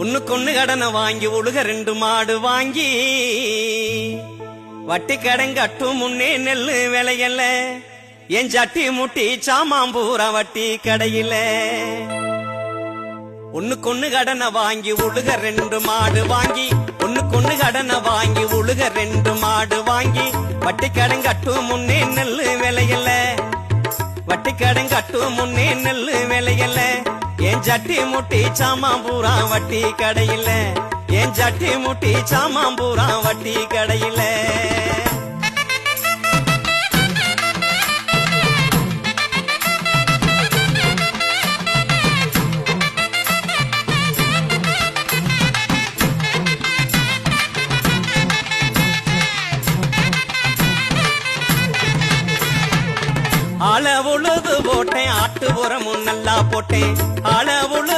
ஒண்ணுக்கொண்ணு கடனை வாங்கி உழுக 2 மாடு வாங்கி வட்டி கடன் கட்டும் முன்னே நெல்லு விளையல என் சட்டி முட்டி சாமாம்பூரா வட்டி கடையில ஒண்ணுக்கொண்ணு கடனை வாங்கி உழுக 2 மாடு வாங்கி ஒண்ணுக்கொண்ணு கடனை வாங்கி உழுக 2 மாடு வாங்கி வட்டி கடன் கட்டும் முன்னே நெல்லு விளையல வட்டி கடன் கட்டும் முன்னே நெல்லு விளையல என் சட்டி முட்டி சாமாம்பூரா வட்டி கடையில என் சட்டி முட்டி சாமாம்பூரா வட்டி கடையில ஆள உழுது போட்டேன் ஆட்டு உரமும் நல்லா போட்டேன் ஆள உழுது